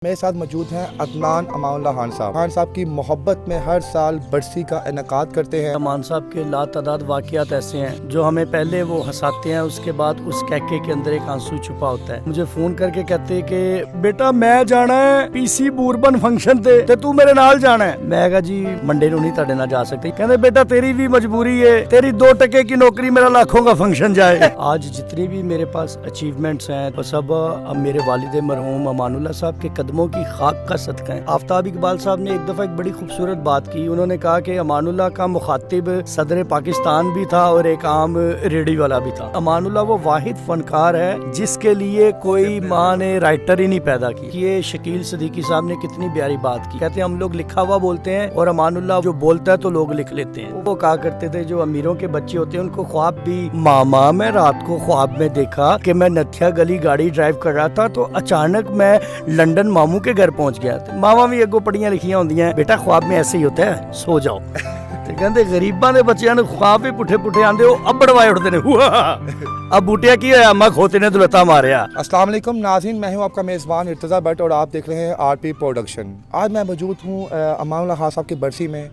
میرے ساتھ موجود ہیں عدنان امان اللہ خان صاحب۔ خان صاحب کی محبت میں ہر سال برسی کا انعقاد کرتے ہیں۔ امان صاحب کے لاتعداد واقعات ایسے ہیں جو ہمیں پہلے وہ ہنساتے ہیں، اس کے بعد اس کہکے کے اندر ایک آنسو چھپا ہوتا ہے۔ مجھے فون کر کے کہتے ہیں کہ بیٹا میں جانا ہے پی سی بوربن فنکشن تے تو میرے نال جانا ہے۔ میں کہا جی منڈے نو نہیں تاڑے نہ جا سکتے۔ کہتے بیٹا تیری بھی مجبوری ہے، تیری 2 ٹکے کی نوکری میرا لاکھوں کا فنکشن جائے۔ آج جتنی بھی میرے پاس اچیومنٹس ہیں وہ سب میرے والد مرحوم امان اللہ صاحب کے قدموں کی خاک کا صدقہ ہے۔ آفتاب اقبال صاحب نے ایک دفعہ ایک بڑی خوبصورت بات کی، انہوں نے کہا کہ امان اللہ کا مخاطب صدر پاکستان بھی تھا اور ایک عام ریڈی والا بھی تھا۔ امان اللہ وہ واحد فنکار ہے جس کے لیے کوئی ماں نے رائٹر ہی نہیں پیدا کی۔ یہ شکیل صدیقی صاحب نے کتنی پیاری بات کی، کہتے ہیں ہم لوگ لکھا ہوا بولتے ہیں اور امان اللہ جو بولتا ہے تو لوگ لکھ لیتے ہیں۔ وہ کہا کرتے تھے جو امیروں کے بچے ہوتے ہیں ان کو خواب بھی ماما میں رات کو خواب میں دیکھا کہ میں نتھیا گلی گاڑی ڈرائیو کر رہا تھا تو اچانک میں لنڈن ماموں کے گھر پہنچ گیا۔ ماما بھی اگو پڑھیاں لکھیاں ہوندیاں ہیں، بیٹا خواب میں ایسے ہی ہوتا ہے، سو جاؤ۔ کہندے غریباں دے بچیاں نے خواب بھی پٹھے پٹھے آندے او ابڑوائے اٹھدے نے۔ اب بوٹیا کی ہویا اما کھوتے نے دلتا ماریا۔ السلام علیکم ناظرین، میں ہوں آپ کا میزبان ارتضیٰ بٹ اور آپ دیکھ رہے ہیں آر پی پروڈکشن۔ آج میں موجود ہوں امان اللہ خان صاحب کی برسی میں،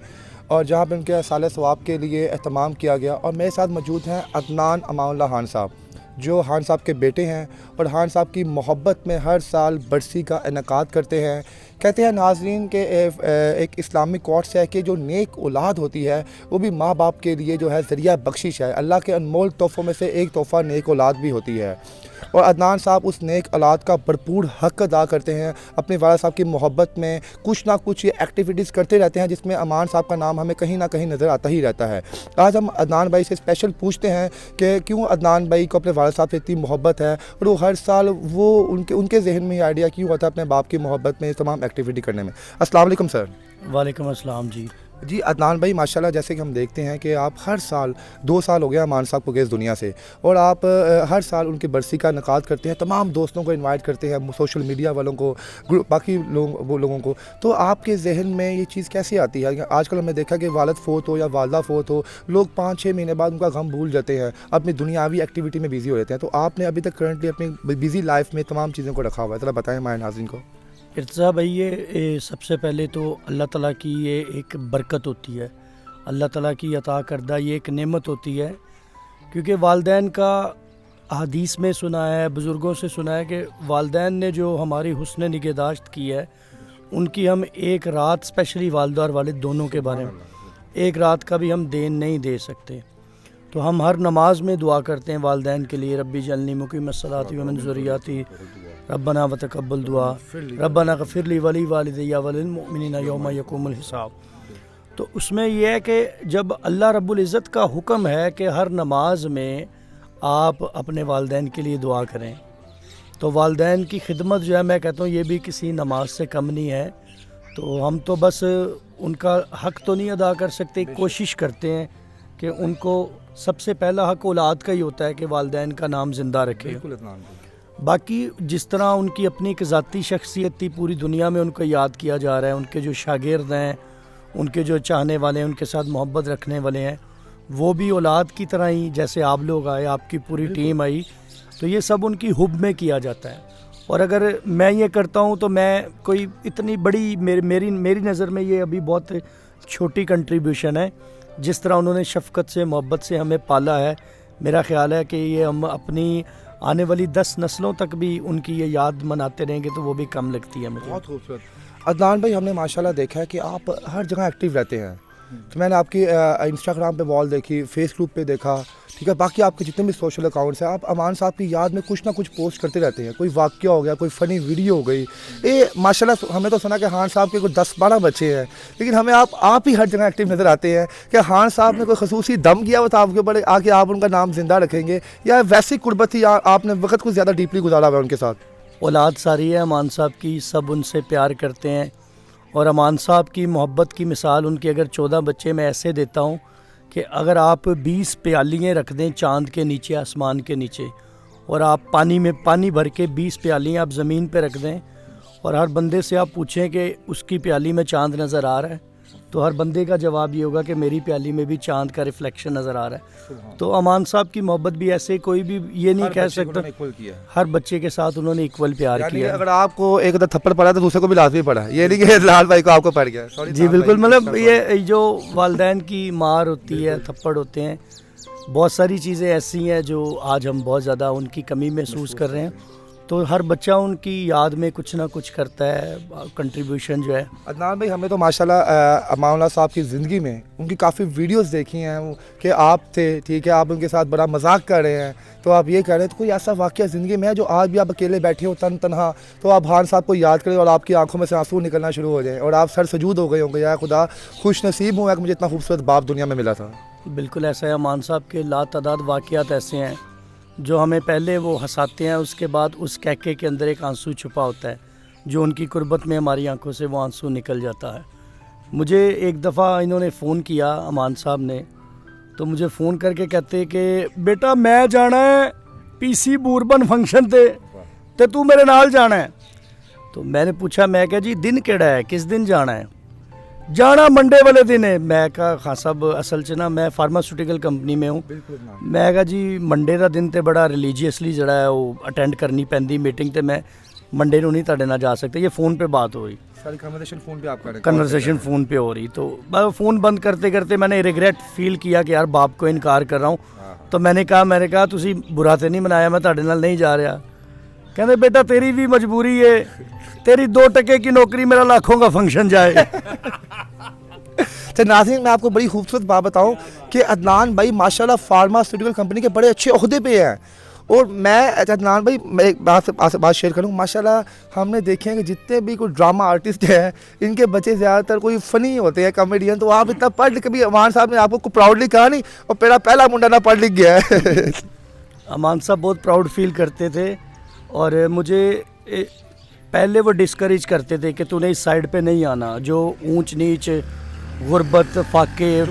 اور جہاں پہ ان کے سال ثواب کے لیے اہتمام کیا گیا، اور میرے ساتھ موجود ہیں عدنان امان اللہ خان صاحب جو خان صاحب کے بیٹے ہیں اور خان صاحب کی محبت میں ہر سال برسی کا انعقاد کرتے ہیں۔ کہتے ہیں ناظرین کہ ایک اسلامی کوٹ سے ہے کہ جو نیک اولاد ہوتی ہے وہ بھی ماں باپ کے لیے جو ہے ذریعہ بخشش ہے۔ اللہ کے انمول تحفوں میں سے ایک تحفہ نیک اولاد بھی ہوتی ہے، اور عدنان صاحب اس نیک اولاد کا بھرپور حق ادا کرتے ہیں۔ اپنے والد صاحب کی محبت میں کچھ نہ کچھ یہ ایکٹیویٹیز کرتے رہتے ہیں جس میں امان صاحب کا نام ہمیں کہیں نہ کہیں نظر آتا ہی رہتا ہے۔ آج ہم عدنان بھائی سے اسپیشل پوچھتے ہیں کہ کیوں عدنان بھائی کو اپنے والد صاحب سے اتنی محبت ہے، اور وہ ہر سال وہ ان کے ذہن میں یہ آئیڈیا کیوں ہوتا ہے اپنے باپ کی محبت میں تمام ایکٹیویٹی کرنے میں۔ السلام علیکم سر۔ وعلیکم السلام جی عدنان بھائی ماشاءاللہ جیسے کہ ہم دیکھتے ہیں کہ آپ ہر سال 2 سال ہو گیا امان صاحب کو گئے اس دنیا سے، اور آپ ہر سال ان کی برسی کا انعقاد کرتے ہیں، تمام دوستوں کو انوائٹ کرتے ہیں، سوشل میڈیا والوں کو، باقی لوگوں کو۔ تو آپ کے ذہن میں یہ چیز کیسے آتی ہے؟ آج کل ہم نے دیکھا کہ والد فوت ہو یا والدہ فوت ہو، لوگ 5-6 مہینے بعد ان کا غم بھول جاتے ہیں، اپنی دنیاوی ایکٹیویٹی میں بیزی ہو جاتے ہیں۔ تو آپ نے ابھی تک کرنٹلی اپنی بیزی لائف میں تمام چیزوں کو رکھا ہوا ہے، ذرا بتائیں ہمارے ناظرین کو۔ ارتضیٰ بھائی یہ سب سے پہلے تو اللہ تعالیٰ کی یہ ایک برکت ہوتی ہے، اللہ تعالیٰ کی عطا کردہ یہ ایک نعمت ہوتی ہے، کیونکہ والدین کا حدیث میں سنا ہے، بزرگوں سے سنا ہے کہ والدین نے جو ہماری حسن نگہداشت کی ہے ان کی ہم ایک رات، اسپیشلی والدہ اور والد دونوں کے بارے میں ایک رات کا بھی ہم دین نہیں دے سکتے۔ تو ہم ہر نماز میں دعا کرتے ہیں والدین کے لیے، ربی جعلنی مقیم الصلاۃ ومن ذریتی ربنا وتقبل دعا ربنا اغفر لی ولی والدی وللمؤمنین یوم یقوم الحساب۔ تو اس میں یہ ہے کہ جب اللہ رب العزت کا حکم ہے کہ ہر نماز میں آپ اپنے والدین کے لیے دعا کریں، تو والدین کی خدمت جو ہے میں کہتا ہوں یہ بھی کسی نماز سے کم نہیں ہے۔ تو ہم تو بس ان کا حق تو نہیں ادا کر سکتے، کوشش کرتے ہیں کہ ان کو سب سے پہلا حق اولاد کا ہی ہوتا ہے کہ والدین کا نام زندہ رکھے۔ باقی جس طرح ان کی اپنی ایک ذاتی شخصیت تھی، پوری دنیا میں ان کو یاد کیا جا رہا ہے، ان کے جو شاگرد ہیں، ان کے جو چاہنے والے ہیں، ان کے ساتھ محبت رکھنے والے ہیں، وہ بھی اولاد کی طرح ہی جیسے آپ لوگ آئے، آپ کی پوری ٹیم آئی، تو یہ سب ان کی حب میں کیا جاتا ہے۔ اور اگر میں یہ کرتا ہوں تو میں کوئی اتنی بڑی میری نظر میں یہ ابھی بہت چھوٹی کنٹریبیوشن ہے۔ جس طرح انہوں نے شفقت سے، محبت سے ہمیں پالا ہے، میرا خیال ہے کہ یہ ہم اپنی آنے والی 10 نسلوں تک بھی ان کی یہ یاد مناتے رہیں گے تو وہ بھی کم لگتی ہے مجھے۔ بہت خوبصورت عدنان بھائی، ہم نے ماشاءاللہ دیکھا ہے کہ آپ ہر جگہ ایکٹیو رہتے ہیں۔ تو میں نے آپ کی انسٹاگرام پہ وال دیکھی، فیس بک پہ دیکھا، ٹھیک ہے، باقی آپ کے جتنے بھی سوشل اکاؤنٹس ہیں، آپ امان صاحب کی یاد میں کچھ نہ کچھ پوسٹ کرتے رہتے ہیں۔ کوئی واقعہ ہو گیا، کوئی فنی ویڈیو ہو گئی، یہ ماشاءاللہ ہمیں تو سنا کہ خان صاحب کے کوئی 10-12 بچے ہیں، لیکن ہمیں آپ ہی ہر جگہ ایکٹیو نظر آتے ہیں۔ کہ خان صاحب نے کوئی خصوصی دم کیا ہوا تھا آپ کے اوپر آ کے آپ ان کا نام زندہ رکھیں گے، یا ویسی قربت تھی، آپ نے وقت کچھ زیادہ ڈیپلی گزارا ہوا ہے ان کے ساتھ؟ اولاد ساری ہے امان صاحب کی، سب ان سے پیار کرتے ہیں، اور امان صاحب کی محبت کی مثال ان کے اگر 14 بچے میں ایسے دیتا ہوں کہ اگر آپ 20 پیالیاں رکھ دیں چاند کے نیچے، آسمان کے نیچے، اور آپ پانی بھر کے 20 پیالیاں آپ زمین پہ رکھ دیں، اور ہر بندے سے آپ پوچھیں کہ اس کی پیالی میں چاند نظر آ رہا ہے، تو ہر بندے کا جواب یہ ہوگا کہ میری پیالی میں بھی چاند کا ریفلیکشن نظر آ رہا ہے. تو امان صاحب کی محبت بھی ایسے کوئی بھی یہ نہیں کہہ سکتا, ہر بچے کے ساتھ انہوں نے ایکول پیار کیا. اگر آپ کو ایک تھپڑ پڑا تو دوسرے کو بھی لازمی پڑا, یہ نہیں کہ لال بھائی کو آپ کو پڑ گیا. جی بالکل, مطلب یہ جو والدین کی مار ہوتی ہے, تھپڑ ہوتے ہیں, بہت ساری چیزیں ایسی ہیں جو آج ہم بہت زیادہ ان کی کمی محسوس کر رہے ہیں. تو ہر بچہ ان کی یاد میں کچھ نہ کچھ کرتا ہے, کنٹریبیوشن جو ہے. عدنان بھائی, ہمیں تو ماشاءاللہ امان اللہ صاحب کی زندگی میں ان کی کافی ویڈیوز دیکھی ہیں کہ آپ تھے, ٹھیک ہے, آپ ان کے ساتھ بڑا مذاق کر رہے ہیں, تو آپ یہ کہہ رہے ہیں تو کوئی ایسا واقعہ زندگی میں ہے جو آج بھی آپ اکیلے بیٹھے ہو تنہا, تو آپ بھان صاحب کو یاد کریں اور آپ کی آنکھوں میں سے آنسو نکلنا شروع ہو جائیں اور آپ سر سجود ہو گئے ہوں گے, یا خدا خوش نصیب ہوں کہ مجھے اتنا خوبصورت باپ دنیا میں ملا تھا. بالکل ایسا ہے, امان صاحب کے لاتعداد واقعات ایسے ہیں جو ہمیں پہلے وہ ہنساتے ہیں, اس کے بعد اس کہکے کے اندر ایک آنسو چھپا ہوتا ہے جو ان کی قربت میں ہماری آنکھوں سے وہ آنسو نکل جاتا ہے. مجھے ایک دفعہ انہوں نے فون کیا, امان صاحب نے, تو مجھے فون کر کے کہتے کہ بیٹا میں جانا ہے پی سی بوربن فنکشن تے تو میرے نال جانا ہے. تو میں نے پوچھا, میں کہا جی دن کیڑا ہے, کس دن جانا ہے؟ جانا منڈے والے دن ہے. میں کہا خان صاحب اصل چ نا میں فارماسیوٹیکل کمپنی میں ہوں. میں کہا جی منڈے دا دن تے بڑا ریلیجیسلی جڑا ہے وہ اٹینڈ کرنی پیندی میٹنگ, تے میں منڈے نو نہیں تاڑے نہ جا سکتا. یہ فون پہ بات ہوئی, ساری کنورسیشن فون پہ آپ کر رہے ہیں, کنورسیشن فون پہ ہو رہی. تو فون بند کرتے کرتے میں نے ریگریٹ فیل کیا کہ یار باپ کو انکار کر رہا ہوں. تو میں نے کہا تسی برا تے نہیں منایا, میں تاڑے نال نہیں جا رہا. کہندے بیٹا تیری بھی مجبوری ہے, تیری 2 ٹکے کی نوکری, میرا لاکھوں کا فنکشن جائے. تو ناظرین, میں آپ کو بڑی خوبصورت بات بتاؤں کہ عدنان بھائی ماشاءاللہ فارماسیوٹیکل کمپنی کے بڑے اچھے عہدے پہ ہیں. اور میں عدنان بھائی میں ایک بات شیئر کروں, ماشاءاللہ ہم نے دیکھے ہیں کہ جتنے بھی کوئی ڈرامہ آرٹسٹ ہیں ان کے بچے زیادہ تر کوئی فنی ہوتے ہیں, کامیڈین. تو آپ اتنا پڑھ لکھ, کبھی امان صاحب نے آپ کو پراؤڈلی کہا نہیں اور میرا پہلا منڈا نہ پڑھ لکھ گیا ہے؟ امان صاحب بہت پراؤڈ فیل کرتے تھے اور مجھے پہلے وہ ڈسکریج کرتے تھے کہ تو نے اس سائڈ پہ نہیں آنا, جو اونچ نیچ غربت فاقے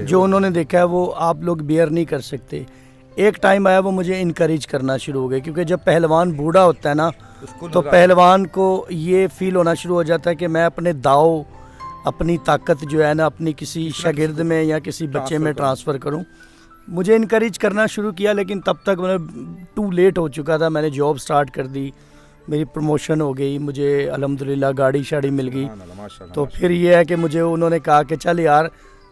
جو انہوں نے دیکھا ہے وہ آپ لوگ بیئر نہیں کر سکتے. ایک ٹائم آیا وہ مجھے انکریج کرنا شروع ہو گئے, کیونکہ جب پہلوان بوڑھا ہوتا ہے نا تو پہلوان کو یہ فیل ہونا شروع ہو جاتا ہے کہ میں اپنے داؤ, اپنی طاقت جو ہے نا اپنی کسی شاگرد میں یا کسی بچے میں ٹرانسفر کروں. مجھے انکریج کرنا شروع کیا, لیکن تب تک میں ٹو لیٹ ہو چکا تھا. میں نے جاب سٹارٹ کر دی, میری پروموشن ہو گئی, مجھے الحمدللہ گاڑی شاڑی مل گئی. تو پھر یہ ہے کہ مجھے انہوں نے کہا کہ چل یار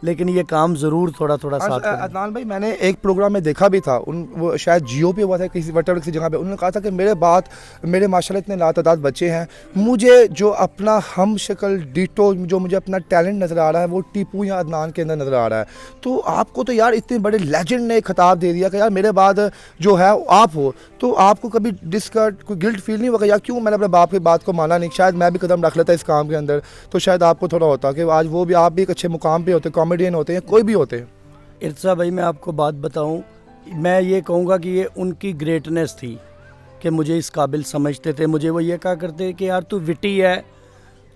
لیکن یہ کام ضرور تھوڑا ساتھ کریں. عدنان بھائی, میں نے ایک پروگرام میں دیکھا بھی تھا, وہ شاید جیو پہ ہوا تھا کسی وٹر کسی جگہ پہ, انہوں نے کہا تھا کہ میرے ماشاءاللہ اتنے لاتعداد بچے ہیں, مجھے جو اپنا ہم شکل ڈیٹو جو مجھے اپنا ٹیلنٹ نظر آ رہا ہے وہ ٹیپو یا عدنان کے اندر نظر آ رہا ہے. تو آپ کو تو یار اتنے بڑے لیجنڈ نے خطاب دے دیا کہ یار میرے بعد جو ہے آپ ہو, تو آپ کو کبھی کوئی گلٹ فیل نہیں ہوگا یار کیوں میں نے اپنے باپ کی بات کو مانا نہیں؟ شاید میں بھی قدم رکھ لیتا اس کام کے اندر, تو شاید آپ کو تھوڑا ہوتا کہ آج وہ بھی آپ بھی ایک اچھے مقام پہ ہوتے, کامیڈین ہوتے ہیں, کوئی بھی ہوتے ہیں. ارتضیٰ بھائی میں آپ کو بات بتاؤں, میں یہ کہوں گا کہ یہ ان کی گریٹنیس تھی کہ مجھے اس قابل سمجھتے تھے. مجھے وہ یہ کہا کرتے کہ یار تو وٹی ہے,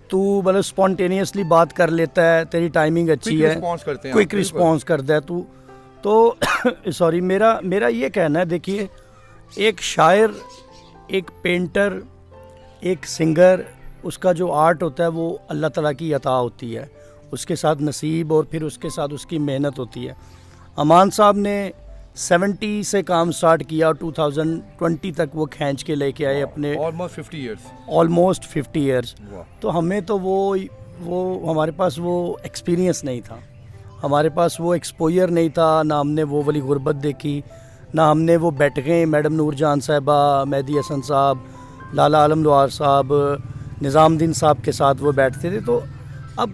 تو مطلب اسپونٹینیسلی بات کر لیتا ہے, تیری ٹائمنگ اچھی ہے, کوئک رسپانس کرتا ہے تو سوری میرا یہ کہنا ہے, دیکھیے ایک شاعر, ایک پینٹر, ایک سنگر, اس کا جو آرٹ ہوتا ہے وہ اللہ تعالیٰ کی عطا ہوتی ہے, اس کے ساتھ نصیب اور پھر اس کے ساتھ اس کی محنت ہوتی ہے. امان صاحب نے 70 سے کام سٹارٹ کیا اور 2020 تک وہ کھینچ کے لے کے آئے اپنے آلموسٹ 50 ایئرس. تو ہمیں تو وہ ہمارے پاس وہ ایکسپیرینس نہیں تھا, ہمارے پاس وہ ایکسپوئر نہیں تھا, نہ ہم نے وہ والی غربت دیکھی, نہ ہم نے وہ بیٹھکیں میڈم نور جان صاحبہ, مہدی حسن صاحب, لالا عالم لوہار صاحب, نظام الدین صاحب کے ساتھ وہ بیٹھتے تھے. تو اب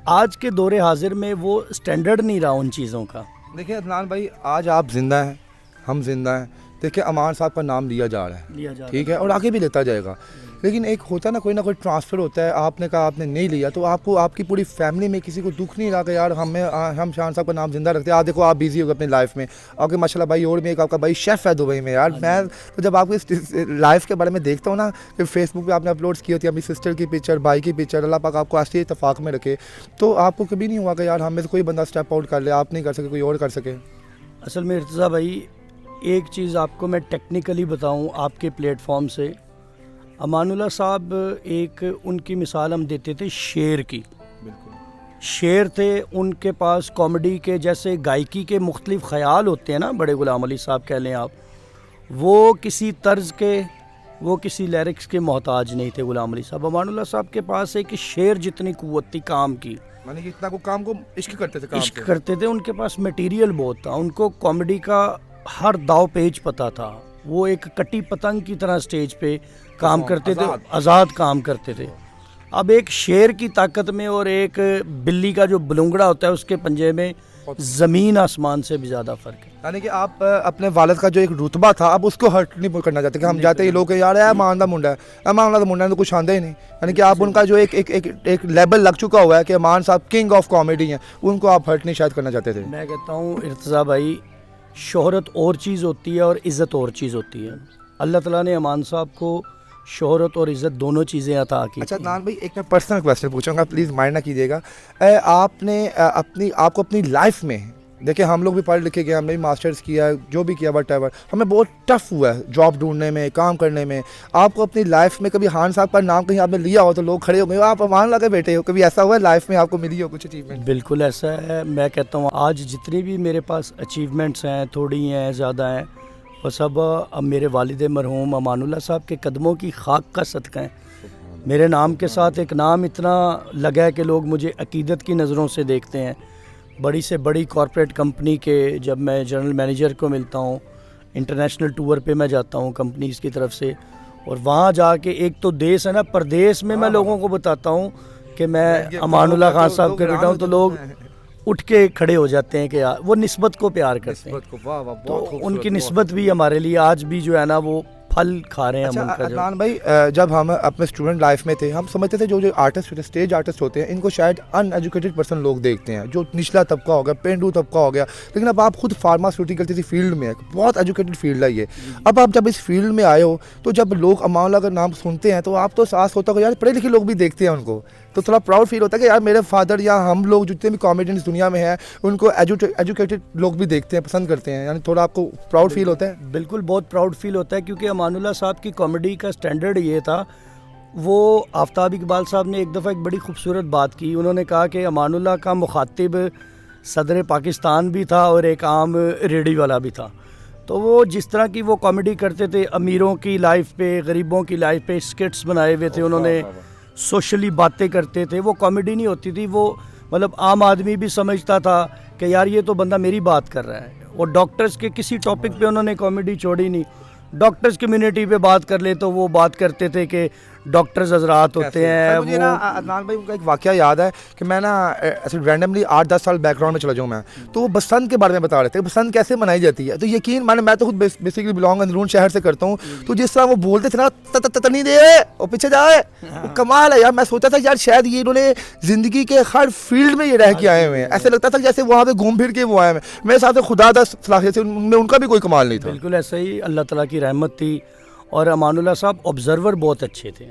آج کے دور حاضر میں وہ سٹینڈرڈ نہیں رہا ان چیزوں کا. دیکھیں عدنان بھائی, آج آپ زندہ ہیں, ہم زندہ ہیں, دیکھیں امان صاحب کا نام لیا جا رہا ہے, ٹھیک ہے, اور آگے بھی لیتا جائے گا, لیکن ایک ہوتا ہے نا کوئی نہ کوئی ٹرانسفر ہوتا ہے. آپ نے کہا آپ نے نہیں لیا, تو آپ کو آپ کی پوری فیملی میں کسی کو دکھ نہیں رہا کہ یار ہم شان صاحب کا نام زندہ رکھتے ہیں. آپ دیکھو آپ بیزی ہو گئے اپنی لائف میں, آپ کے ماشاء اللہ بھائی اور بھی ایک آپ کا بھائی شیف ہے دبئی میں. یار میں تو جب آپ کی لائف کے بارے میں دیکھتا ہوں نا کہ فیس بک پہ آپ نے اپلوڈ کی ہوتی ہے اپنی سسٹر کی پکچر, بھائی کی پکچر, اللہ پاک آپ کو ایسے اتفاق میں رکھے, تو آپ کو کبھی نہیں ہوا کہ یار ہمیں سے کوئی بندہ اسٹیپ آؤٹ کر لے, آپ نہیں کر سکے, کوئی اور کر سکے؟ اصل میں ارتضیٰ بھائی ایک چیز آپ کو میں ٹیکنیکلی بتاؤں آپ کے پلیٹ فارم سے, امان اللہ صاحب ایک ان کی مثال ہم دیتے تھے شیر کی. شعر تھے ان کے پاس، کامیڈی کے جیسے گائکی کے مختلف خیال ہوتے ہیں نا، بڑے غلام علی صاحب کہہ لیں آپ، وہ کسی طرز کے، وہ کسی لیرکس کے محتاج نہیں تھے غلام علی صاحب۔ امان اللہ صاحب کے پاس ایک شعر جتنی قوت تھی کام کی، یعنی کہ اتنا کو کام کو عشق کرتے تھے، عشق کرتے تھے، ان کے پاس میٹیریل بہت تھا، ان کو کامیڈی کا ہر داؤ پیج پتہ تھا، وہ ایک کٹی پتنگ کی طرح سٹیج پہ کام کرتے تھے، آزاد کام کرتے تھے۔ اب ایک شیر کی طاقت میں اور ایک بلی کا جو بلونگڑا ہوتا ہے اس کے پنجے میں زمین آسمان سے بھی زیادہ فرق ہے۔ یعنی کہ آپ اپنے والد کا جو ایک رتبہ تھا اب اس کو ہرٹ نہیں کرنا چاہتے کہ ہم جاتے ہی لوگ یار ہے مان دا منڈا ہے، امان اللہ دا منڈا ہے تو کچھ آندے ہی نہیں، یعنی کہ آپ ان کا جو ایک لیبل لگ چکا ہوا ہے کہ امان صاحب کنگ آف کامیڈی ہیں، ان کو آپ ہرٹ نہیں شاید کرنا چاہتے تھے۔ میں کہتا ہوں ارتضیٰ بھائی، شہرت اور چیز ہوتی ہے اور عزت اور چیز ہوتی ہے۔ اللہ تعالیٰ نے امان صاحب کو شہرت اور عزت دونوں چیزیں عطا کی۔ اچھا عدنان بھائی، ایک میں پرسنل کویسچن پوچھوں گا، پلیز مائنڈ نہ کیجیے گا۔ آپ نے آپ کو اپنی لائف میں، دیکھیں ہم لوگ بھی پڑھ لکھے گئے، ہم نے بھی ماسٹرز کیا ہے، جو بھی کیا وٹ ایور، ہمیں بہت ٹف ہوا ہے جاب ڈھونڈنے میں، کام کرنے میں۔ آپ کو اپنی لائف میں کبھی خان صاحب کا نام کہیں آپ نے لیا ہو تو لوگ کھڑے ہو گئے آپ امان اللہ کے بیٹے ہو، کبھی ایسا ہوا ہے لائف میں آپ کو ملی ہو کچھ اچیومنٹ؟ بالکل ایسا ہے، میں کہتا ہوں آج جتنی بھی میرے پاس اچیومنٹس ہیں، تھوڑی ہیں زیادہ ہیں، وہ سب اب میرے والد مرحوم امان اللہ صاحب کے قدموں کی خاک کا صدقہ ہیں۔ میرے نام کے ساتھ ایک نام اتنا لگا ہے کہ لوگ مجھے عقیدت کی نظروں سے دیکھتے ہیں۔ بڑی سے بڑی کارپوریٹ کمپنی کے جب میں جنرل مینیجر کو ملتا ہوں، انٹرنیشنل ٹور پہ میں جاتا ہوں کمپنیز کی طرف سے، اور وہاں جا کے ایک تو دیس ہے نا، پردیس میں میں لوگوں کو بتاتا ہوں کہ میں امان اللہ خان صاحب کے بیٹا ہوں، تو لوگ اٹھ کے کھڑے ہو جاتے ہیں کہ وہ نسبت کو پیار کرتے ہیں، تو ان کی نسبت بھی ہمارے لیے آج بھی جو ہے نا وہ پھل کھا رہے ہیں ہم ان کا۔ عدنان بھائی، جب ہم اپنے اسٹوڈنٹ لائف میں تھے ہم سمجھتے تھے جو آرٹسٹ ہوتے ہیں، اسٹیج آرٹسٹ ہوتے ہیں، ان کو شاید ان ایجوکیٹڈ پرسن لوگ دیکھتے ہیں، جو نچلا طبقہ ہو گیا، پینڈو طبقہ ہو گیا، لیکن اب آپ خود فارماسیوٹیکل کسی فیلڈ میں ہے، بہت ایجوکیٹڈ فیلڈ ہے یہ۔ اب آپ جب اس فیلڈ میں آئے ہو تو جب لوگ امان اللہ کا نام سنتے ہیں تو آپ تو احساس ہوتا ہے کہ یار پڑھے لکھے لوگ بھی دیکھتے ہیں ان کو، تو تھوڑا پراؤڈ فیل ہوتا ہے کہ یار میرے فادر یا ہم لوگ جتنے بھی کامیڈین اس دنیا میں ہیں ان کو ایجوکیٹڈ لوگ بھی دیکھتے ہیں، پسند کرتے ہیں، یعنی تھوڑا آپ کو پراؤڈ فیل ہوتا ہے؟ بالکل بہت پراؤڈ فیل ہوتا ہے، کیونکہ امان اللہ صاحب کی کامیڈی کا سٹینڈرڈ یہ تھا۔ وہ آفتاب اقبال صاحب نے ایک دفعہ ایک بڑی خوبصورت بات کی، انہوں نے کہا کہ امان اللہ کا مخاطب صدر پاکستان بھی تھا اور ایک عام ریڈیو والا بھی تھا، تو وہ جس طرح کی وہ کامیڈی کرتے تھے، امیروں کی لائف پہ، غریبوں کی لائف پہ اسکٹس بنائے ہوئے تھے انہوں نے، سوشلی باتیں کرتے تھے، وہ کامیڈی نہیں ہوتی تھی، وہ مطلب عام آدمی بھی سمجھتا تھا کہ یار یہ تو بندہ میری بات کر رہا ہے۔ اور ڈاکٹرز کے کسی ٹاپک پہ انہوں نے کامیڈی چھوڑی نہیں، ڈاکٹرز کمیونٹی پہ بات کر لے تو وہ بات کرتے تھے کہ ڈاکٹرز حضرات ہوتے ہیں۔ مجھے نا عدنان بھائی ان کا ایک واقعہ یاد ہے کہ میں نا ایسے رینڈملی 8-10 سال بیک گراؤنڈ میں چلا جاؤں میں، تو وہ بسنت کے بارے میں بتا رہے تھے، بسنت کیسے منائی جاتی ہے، تو یقین میں تو خود بیسیکلی بلانگ اندرون شہر سے کرتا ہوں، تو جس طرح وہ بولتے تھے نا تتنی دے اور پیچھے جائے، وہ کمال ہے یار۔ میں سوچا تھا یار شاید یہ انہوں نے زندگی کے ہر فیلڈ میں یہ رہ کے آئے ہوئے ہیں، ایسے لگتا تھا جیسے وہاں پہ گھوم پھر کے وہ آئے ہیں، میرے ساتھ خدا دا صلاحیت سے ان میں ان کا بھی کوئی کمال نہیں تھا۔ بالکل ایسا ہی، اللہ تعالیٰ کی رحمت تھی، اور امان اللہ صاحب آبزرور بہت اچھے تھے،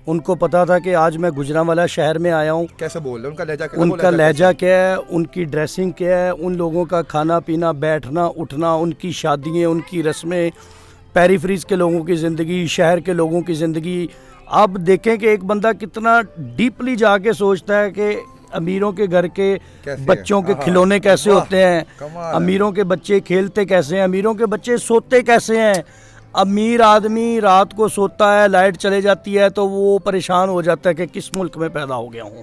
ان کو پتا تھا کہ آج میں گجرانوالا شہر میں آیا ہوں، کیسے بول رہے ہیں، ان کا لہجہ کیا ہے، ان کی ڈریسنگ کیا ہے، ان لوگوں کا کھانا پینا، بیٹھنا اٹھنا، ان کی شادیاں، ان کی رسمیں، پیریفریز کے لوگوں کی زندگی، شہر کے لوگوں کی زندگی۔ آپ دیکھیں کہ ایک بندہ کتنا ڈیپلی جا کے سوچتا ہے کہ امیروں کے گھر کے بچوں کے کھلونے کیسے ہوتے ہیں، امیروں کے بچے کھیلتے کیسے ہیں، امیروں کے بچے سوتے کیسے ہیں۔ امیر آدمی رات کو سوتا ہے، لائٹ چلے جاتی ہے تو وہ پریشان ہو جاتا ہے کہ کس ملک میں پیدا ہو گیا ہوں،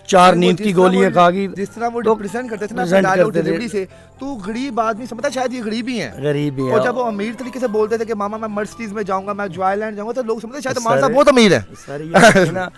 4 نیند کی گولیاں کھا گئی۔ جس طرح وہ ریپرزینٹ کرتے تھے نا ڈائلاگ ڈیلیوری سے، تو غریب آدمی سمجھتا شاید یہ غریب ہی ہیں، غریب ہی ہیں، اور جب وہ امیر طریقے سے بولتے تھے کہ ماما میں مرسڈیز میں جاؤں گا، میں جوائے لینڈ جاؤں گا، تو لوگ سمجھتے شاید امان صاحب بہت امیر ہیں۔ سر یہ نا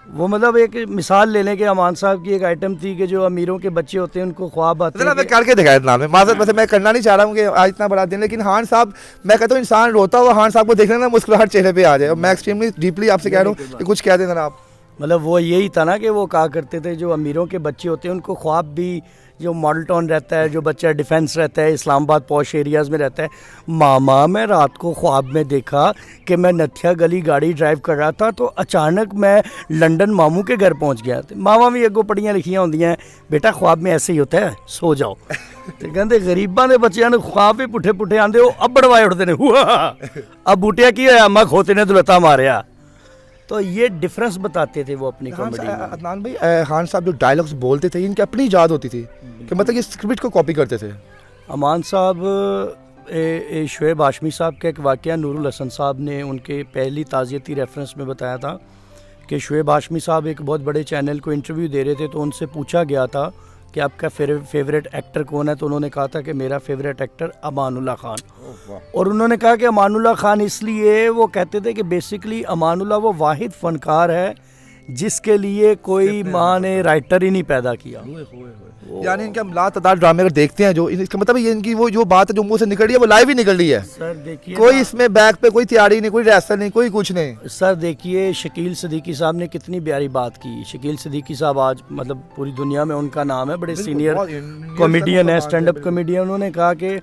وہ مطلب ایک مثال لے لیں کہ امان صاحب کی ایک آئٹم تھی کہ جو امیروں کے بچے ہوتے ہیں ان کو خواب آتے ہیں، میں کر کے دکھایا اتنا میں معذرت ویسے میں کرنا نہیں چاہ رہا ہوں کہ آج اتنا بڑا دن، لیکن خان صاحب میں کہتا ہوں انسان روتا ہوا خان صاحب کو دیکھنے نا مسکراہٹ چہرے پہ آ جائے، اور میں ایکسٹریملی ڈیپلی آپ سے کہہ رہا ہوں کہ کچھ کہہ دیں ذرا آپ۔ مطلب وہ یہی تھا نا کہ وہ کہا کرتے تھے جو امیروں کے بچے ہوتے ہیں ان کو خواب بھی، جو ماڈل ٹاؤن رہتا ہے، جو بچہ ڈیفینس رہتا ہے، اسلام آباد پوش ایریاز میں رہتا ہے، ماما میں رات کو خواب میں دیکھا کہ میں نتھیا گلی گاڑی ڈرائیو کر رہا تھا تو اچانک میں لنڈن ماموں کے گھر پہنچ گیا، ماما بھی اگو پڑھیاں لکھیاں ہوندی ہیں، بیٹا خواب میں ایسے ہی ہوتا ہے، سو جاؤ۔ تو کہتے غریباں دے بچیاں نے خواب بھی پٹھے پٹھے آندے، وہ اب بڑوائے اٹھتے نے، اب بوٹیا کی ہوا میں کھوتے نے دلتا ماریا۔ تو یہ ڈفرینس بتاتے تھے وہ اپنی خان کامیڈی میں. عدنان بھائی خان صاحب جو ڈائلاگس بولتے تھے ان کی اپنی یاد ہوتی تھی کہ مطلب یہ اسکرپٹ کو کاپی کرتے تھے. امان صاحب شعیب ہاشمی صاحب کا ایک واقعہ نور الحسن صاحب نے ان کے پہلی تعزیتی ریفرنس میں بتایا تھا کہ شعیب ہاشمی صاحب ایک بہت بڑے چینل کو انٹرویو دے رہے تھے تو ان سے پوچھا گیا تھا کہ آپ کا فیوریٹ ایکٹر کون ہے, تو انہوں نے کہا تھا کہ میرا فیوریٹ ایکٹر امان اللہ خان. اور انہوں نے کہا کہ امان اللہ خان اس لیے وہ کہتے تھے کہ بیسکلی امان اللہ وہ واحد فنکار ہے جس کے لیے کوئی ماں نے رائٹر ہی نہیں پیدا کیا. یعنی ان کے ہم لا تعداد ڈرامے اگر دیکھتے ہیں جو اس کا مطلب یہ ان کی وہ جو بات ہے جو منہ سے نکل رہی ہے وہ لائیو ہی نکل رہی ہے. سر دیکھیے کوئی اس میں بیک پہ کوئی تیاری نہیں, کوئی ریسل نہیں, کوئی کچھ نہیں. سر دیکھیے شکیل صدیقی صاحب نے کتنی پیاری بات کی. شکیل صدیقی صاحب آج مطلب پوری دنیا میں ان کا نام ہے, بڑے سینئر کامیڈین ہیں, اسٹینڈ اپ کامیڈین. انہوں نے کہا کہ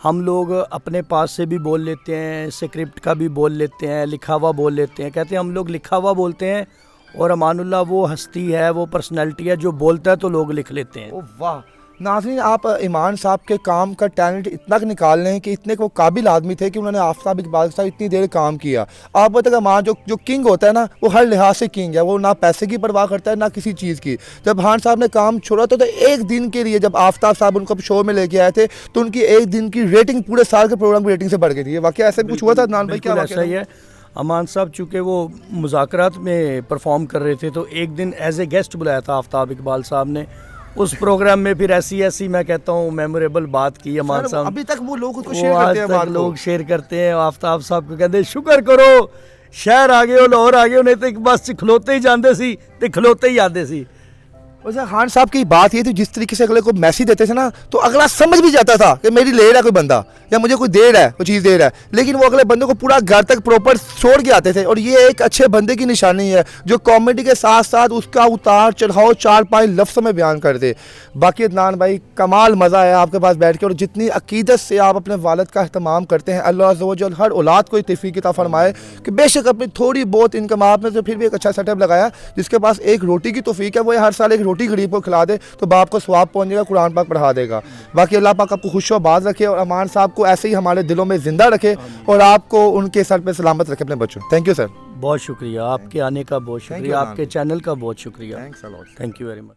ہم لوگ اپنے پاس سے بھی بول لیتے ہیں, اسکرپٹ کا بھی بول لیتے ہیں, لکھا ہوا بول لیتے ہیں. کہتے ہیں ہم لوگ لکھا ہوا بولتے ہیں اور امان اللہ وہ ہستی ہے, وہ پرسنالٹی ہے جو بولتا ہے تو لوگ لکھ لیتے ہیں. واہ ناظرین, آپ ایمان صاحب کے کام کا ٹیلنٹ اتنا نکال رہے ہیں کہ اتنے وہ قابل آدمی تھے کہ انہوں نے آفتاب اقبال کے ساتھ اتنی دیر کام کیا. آپ بتائیں امان جو کنگ ہوتا ہے نا وہ ہر لحاظ سے کنگ ہے, وہ نہ پیسے کی پرواہ کرتا ہے نہ کسی چیز کی. جب خان صاحب نے کام چھوڑا تو ایک دن کے لیے جب آفتاب صاحب ان کو شو میں لے کے آئے تھے تو ان کی ایک دن کی ریٹنگ پورے سال کے پروگرام کی ریٹنگ سے بڑھ گئی تھی. واقعہ ایسے کچھ ہوا تھا عدنان بھائی؟ کیا ایسا ہی ہے. امان صاحب چونکہ وہ مذاکرات میں پرفارم کر رہے تھے تو ایک دن ایز اے گیسٹ بلایا تھا آفتاب اقبال صاحب نے. اس پروگرام میں پھر ایسی میں کہتا ہوں میموریبل بات کی امان صاحب. ابھی تک وہ لوگ کو شیئر کرتے ہیں, لوگ شیئر کرتے ہیں. آفتاب صاحب کو کہتے ہیں شکر کرو شہر آ گئے ہو, لاہور آ گئے ہو, نہیں تو بس کھلوتے ہی جاندے سی تے کھلوتے ہی آتے سی. ویسے خان صاحب کی بات یہ تھی جس طریقے سے اگلے کو میسیج دیتے تھے نا تو اگلا سمجھ بھی جاتا تھا کہ میری لے رہا ہے کوئی بندہ یا مجھے کوئی دے رہا ہے, کوئی چیز دے رہا ہے, لیکن وہ اگلے بندے کو پورا گھر تک پراپر چھوڑ کے آتے تھے. اور یہ ایک اچھے بندے کی نشانی ہے جو کامیڈی کے ساتھ ساتھ اس کا اتار چڑھاؤ 4-5 لفظوں میں بیان کر دے. باقی عدنان بھائی کمال مزہ ہے آپ کے پاس بیٹھ کے, اور جتنی عقیدت سے آپ اپنے والد کا اہتمام کرتے ہیں, اللہ عز و جل ہر اولاد کو توفیق عطا فرمائے کہ بے شک اپنی تھوڑی بہت انکم آپ میں سے پھر بھی ایک اچھا سیٹ اپ لگایا. جس کے پاس ایک روٹی کی توفیق ہے وہ ہر سال ایک روٹی غریب کو کھلا دے تو باپ کو ثواب پہنچے گا, قرآن پاک پڑھا دے گا. باقی اللہ پاک آپ کو خوش و آباد رکھے اور امان صاحب کو ایسے ہی ہمارے دلوں میں زندہ رکھے اور آپ کو ان کے سر پہ سلامت رکھے اپنے بچوں. Thank you sir. بہت شکریہ آپ کے آنے کا, بہت شکریہ آپ کے چینل کا, بہت شکریہ. Thank you very much.